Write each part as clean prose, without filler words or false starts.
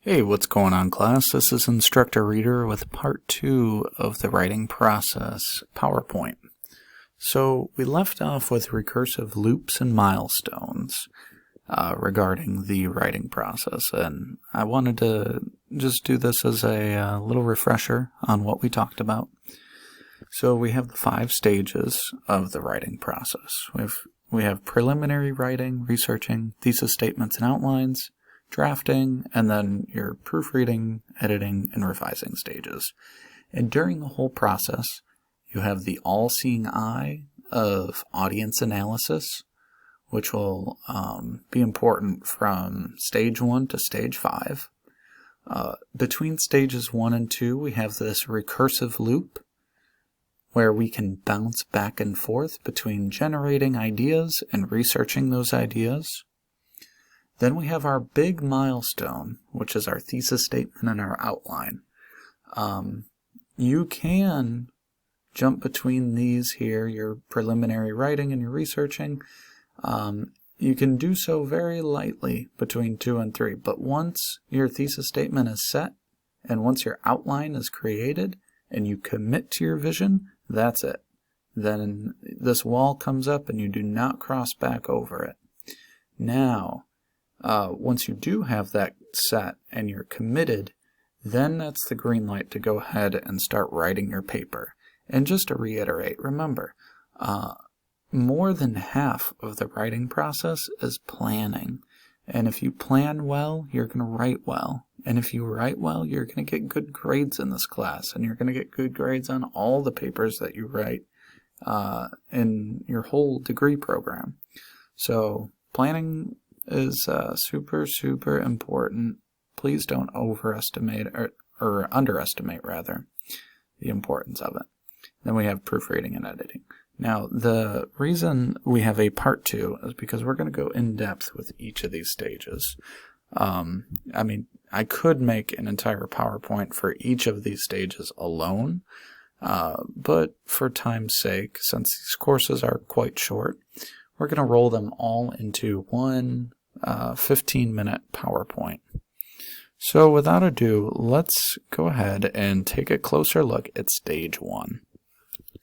Hey, what's going on, class? This is Instructor Reader with part 2 of the writing process PowerPoint. So we left off with recursive loops and milestones regarding the writing process, and I wanted to just do this as a little refresher on what we talked about. So we have the 5 stages of the writing process. We have preliminary writing, researching, thesis statements and outlines, drafting, and then your proofreading, editing, and revising stages. And during the whole process, you have the all-seeing eye of audience analysis, which will be important from stage 1 to stage 5. Between stages 1 and 2, we have this recursive loop, where we can bounce back and forth between generating ideas and researching those ideas. Then we have our big milestone, which is our thesis statement and our outline. You can jump between these here, your preliminary writing and your researching. You can do so very lightly between 2 and 3, but once your thesis statement is set and once your outline is created and you commit to your vision, that's it. Then this wall comes up and you do not cross back over it. Now, once you do have that set and you're committed, then that's the green light to go ahead and start writing your paper. And just to reiterate, remember, more than half of the writing process is planning. And if you plan well, you're going to write well. And if you write well, you're going to get good grades in this class. And you're going to get good grades on all the papers that you write in your whole degree program. So planning is super important. Please don't overestimate or underestimate rather the importance of it. Then we have proofreading and editing. Now, the reason we have a part 2 is because we're going to go in depth with each of these stages. I could make an entire PowerPoint for each of these stages alone, but for time's sake, since these courses are quite short, we're going to roll them all into one 15-minute PowerPoint. So without ado, let's go ahead and take a closer look at stage 1.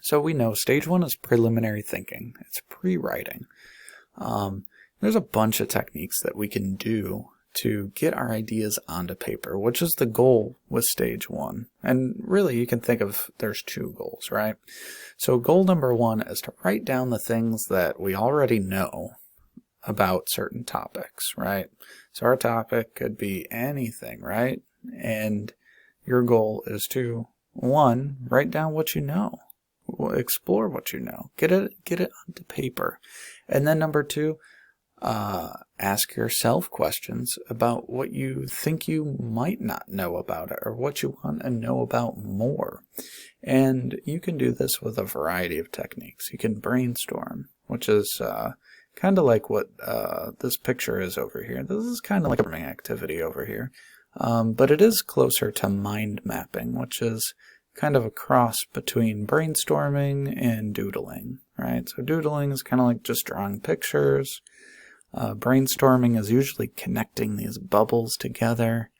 So we know stage 1 is preliminary thinking. It's pre-writing. There's a bunch of techniques that we can do to get our ideas onto paper, which is the goal with stage 1. And really, you can think of there's 2 goals, right? So goal number 1 is to write down the things that we already know about certain topics, right? So our topic could be anything, right? And your goal is to, 1, write down what you know. Explore what you know. Get it onto paper. And then number 2, ask yourself questions about what you think you might not know about it or what you want to know about more. And you can do this with a variety of techniques. You can brainstorm, which is kind of like what this picture is over here. This is kind of like a brainstorming activity over here. But it is closer to mind mapping, which is kind of a cross between brainstorming and doodling, right? So doodling is kind of like just drawing pictures. Brainstorming is usually connecting these bubbles together,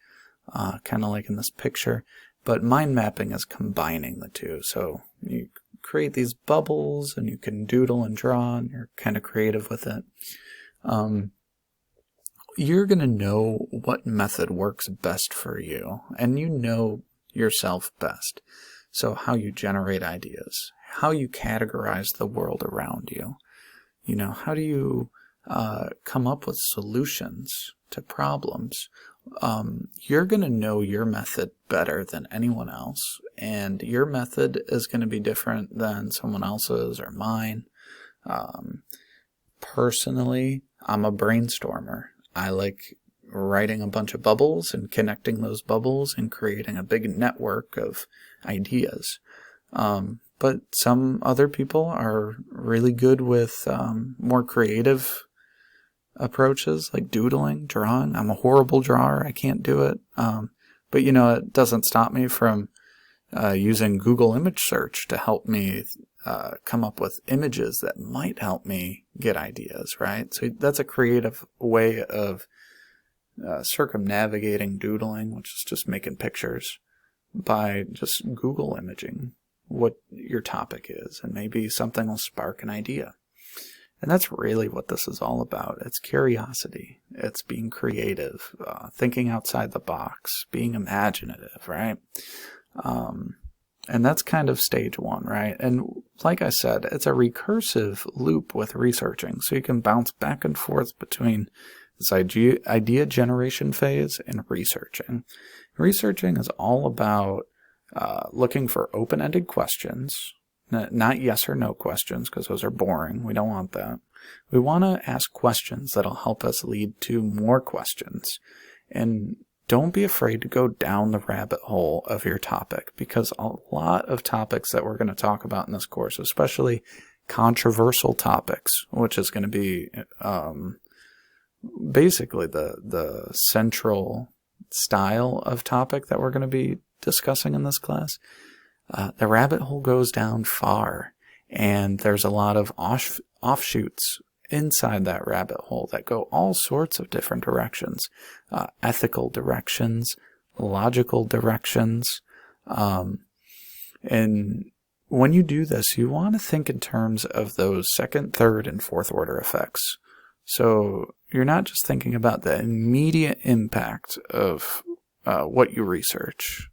kind of like in this picture. But mind mapping is combining the two. So you create these bubbles and you can doodle and draw and you're kind of creative with it. You're going to know what method works best for you, and you know yourself best. So how you generate ideas, how you categorize the world around you, how do you come up with solutions to problems. You're going to know your method better than anyone else, and your method is going to be different than someone else's or mine. Personally, I'm a brainstormer. I like writing a bunch of bubbles and connecting those bubbles and creating a big network of ideas. But some other people are really good with more creative approaches like doodling, drawing. I'm a horrible drawer. I can't do it. But it doesn't stop me from using Google image search to help me come up with images that might help me get ideas, right? So that's a creative way of circumnavigating doodling, which is just making pictures, by just Google imaging what your topic is, and maybe something will spark an idea. And that's really what this is all about. It's curiosity. It's being creative, thinking outside the box, being imaginative, right? And that's kind of stage one, right? And like I said, it's a recursive loop with researching. So you can bounce back and forth between this idea generation phase and researching. Researching is all about looking for open-ended questions, not yes or no questions, because those are boring. We don't want that. We want to ask questions that'll help us lead to more questions. And don't be afraid to go down the rabbit hole of your topic, because a lot of topics that we're going to talk about in this course, especially controversial topics, which is going to be basically the central style of topic that we're going to be discussing in this class, the rabbit hole goes down far, and there's a lot of offshoots inside that rabbit hole that go all sorts of different directions, ethical directions, logical directions, and when you do this, you want to think in terms of those second, third, and fourth order effects. So you're not just thinking about the immediate impact of what you research.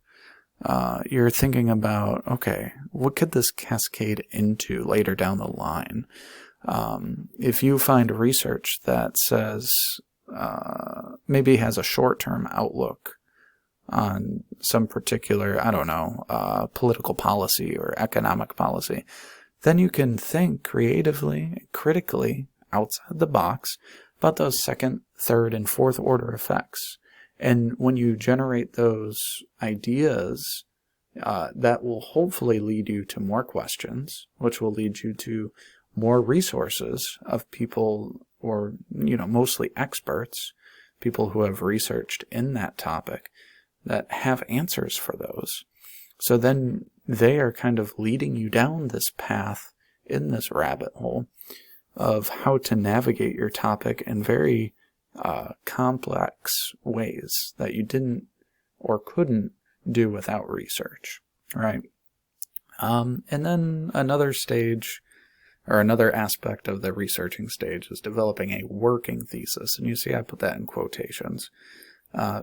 You're thinking about, okay, what could this cascade into later down the line? If you find research that says maybe has a short-term outlook on some particular, political policy or economic policy, then you can think creatively, critically, outside the box about those second, third, and fourth order effects. And when you generate those ideas, that will hopefully lead you to more questions, which will lead you to more resources of people, or, mostly experts, people who have researched in that topic, that have answers for those. So then they are kind of leading you down this path in this rabbit hole of how to navigate your topic in very complex ways that you didn't or couldn't do without research, right? And then another stage, or another aspect of the researching stage, is developing a working thesis. And you see I put that in quotations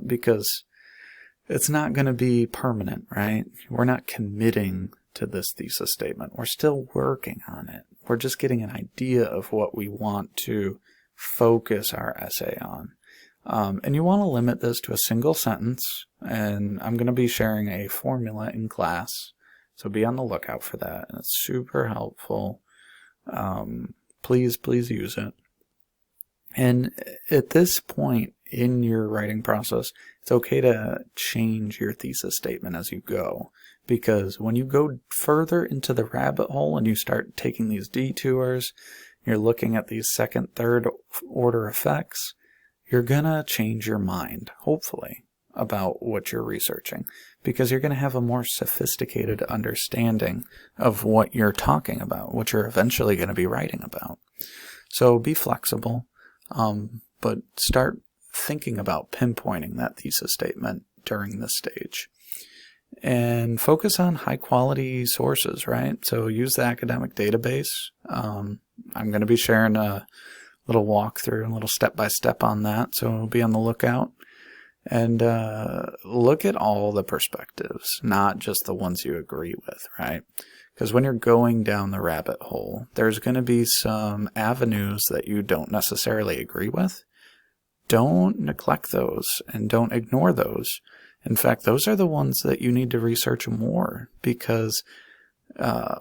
because it's not going to be permanent, right? We're not committing to this thesis statement. We're still working on it. We're just getting an idea of what we want to focus our essay on. And you want to limit this to a single sentence, and I'm going to be sharing a formula in class, so be on the lookout for that. And it's super helpful. Please use it. And at this point in your writing process, it's okay to change your thesis statement as you go, because when you go further into the rabbit hole and you start taking these detours, you're looking at these second, third order effects, you're going to change your mind, hopefully, about what you're researching, because you're going to have a more sophisticated understanding of what you're talking about, what you're eventually going to be writing about. So be flexible, but start thinking about pinpointing that thesis statement during this stage. And focus on high quality sources, right? So use the academic database. I'm going to be sharing a little walkthrough, a little step-by-step on that, so be on the lookout. And look at all the perspectives, not just the ones you agree with, right? Because when you're going down the rabbit hole, there's going to be some avenues that you don't necessarily agree with. Don't neglect those and don't ignore those. In fact, those are the ones that you need to research more, because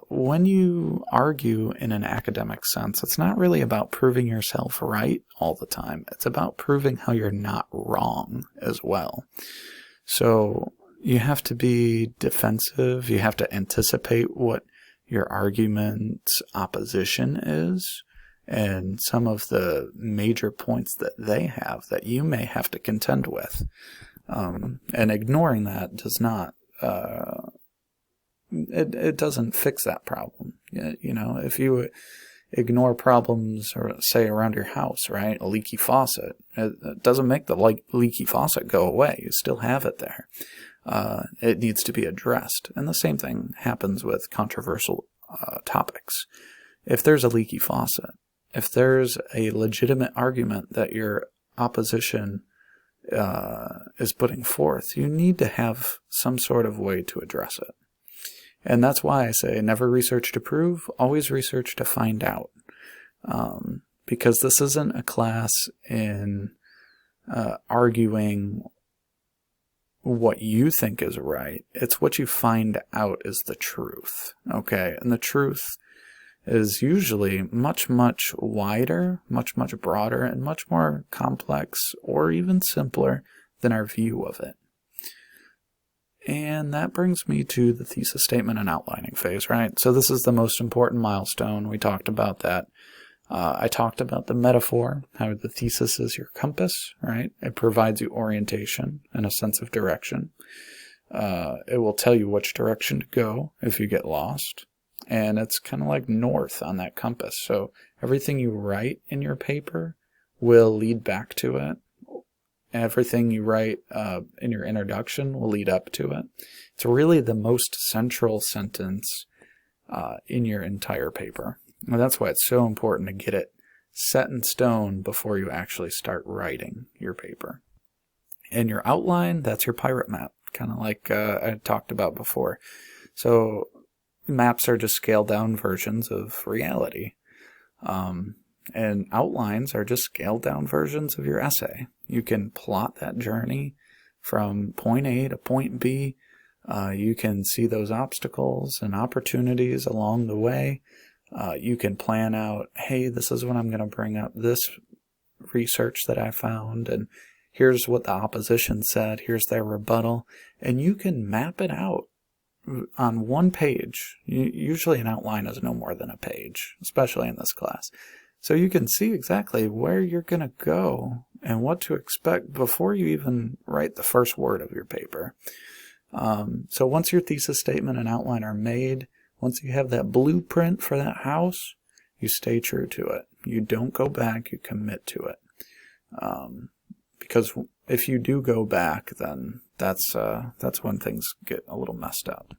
when you argue in an academic sense, it's not really about proving yourself right all the time. It's about proving how you're not wrong as well. So you have to be defensive. You have to anticipate what your argument's opposition is and some of the major points that they have that you may have to contend with. And ignoring that does not, it doesn't fix that problem. You know, if ignore problems, or say around your house, right? A leaky faucet. It doesn't make the leaky faucet go away. You still have it there. It needs to be addressed. And the same thing happens with controversial topics. If there's a leaky faucet, if there's a legitimate argument that your opposition is putting forth, you need to have some sort of way to address it. And that's why I say never research to prove, always research to find out. Because this isn't a class in arguing what you think is right. It's what you find out is the truth. Okay? And the truth is usually much, much wider, much, much broader, and much more complex or even simpler than our view of it. And that brings me to the thesis statement and outlining phase, right? So this is the most important milestone. We talked about that. I talked about the metaphor, how the thesis is your compass, right? It provides you orientation and a sense of direction. It will tell you which direction to go if you get lost. And it's kind of like north on that compass. So everything you write in your paper will lead back to it. Everything you write in your introduction will lead up to it. It's really the most central sentence in your entire paper. And that's why it's so important to get it set in stone before you actually start writing your paper. And your outline, that's your pirate map, kind of like I talked about before. So maps are just scaled down versions of reality. And outlines are just scaled down versions of your essay. You can plot that journey from point A to point B. You can see those obstacles and opportunities along the way. You can plan out, hey, this is when I'm going to bring up this research that I found, and here's what the opposition said, here's their rebuttal, and you can map it out on one page. Usually an outline is no more than a page, especially in this class. So you can see exactly where you're going to go and what to expect before you even write the first word of your paper. So once your thesis statement and outline are made, once you have that blueprint for that house, you stay true to it. You don't go back, you commit to it. Because if you do go back, then that's when things get a little messed up.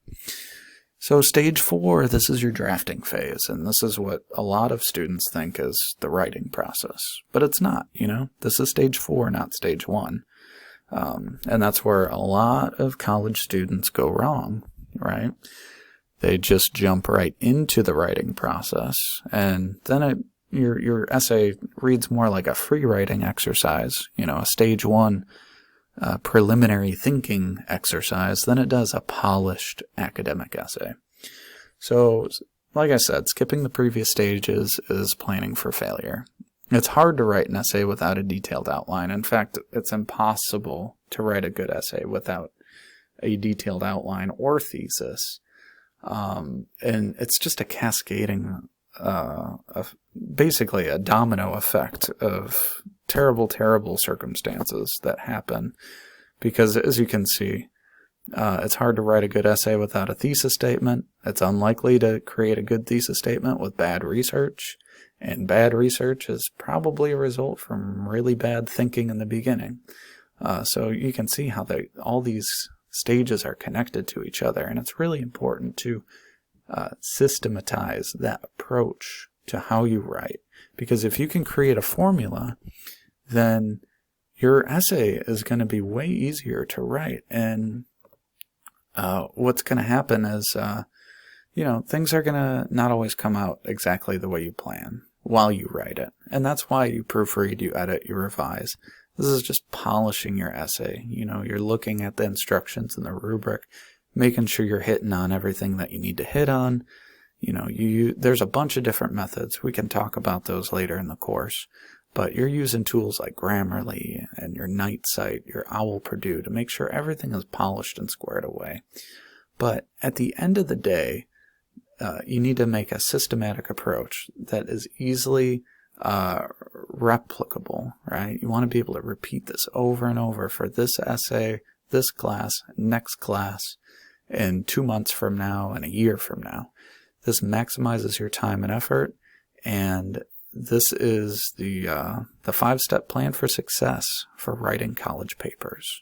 So stage 4, this is your drafting phase, and this is what a lot of students think is the writing process. But it's not, This is stage 4, not stage 1. And that's where a lot of college students go wrong, right? They just jump right into the writing process, and then your essay reads more like a free writing exercise, a stage 1 preliminary thinking exercise than it does a polished academic essay. So, like I said, skipping the previous stages is planning for failure. It's hard to write an essay without a detailed outline. In fact, it's impossible to write a good essay without a detailed outline or thesis. And it's just a cascading, basically a domino effect of terrible, terrible circumstances that happen. Because as you can see, it's hard to write a good essay without a thesis statement. It's unlikely to create a good thesis statement with bad research. And bad research is probably a result from really bad thinking in the beginning. So you can see how all these stages are connected to each other. And it's really important to systematize that approach to how you write. Because if you can create a formula, then your essay is going to be way easier to write. And what's going to happen is, things are going to not always come out exactly the way you plan while you write it. And that's why you proofread, you edit, you revise. This is just polishing your essay. You're looking at the instructions in the rubric, making sure you're hitting on everything that you need to hit on. There's a bunch of different methods. We can talk about those later in the course. But you're using tools like Grammarly and your Nightsite, your Owl Purdue to make sure everything is polished and squared away. But at the end of the day, you need to make a systematic approach that is easily replicable, right? You want to be able to repeat this over and over for this essay, this class, next class, and 2 months from now and a year from now. This maximizes your time and effort, And this is the 5-step plan for success for writing college papers.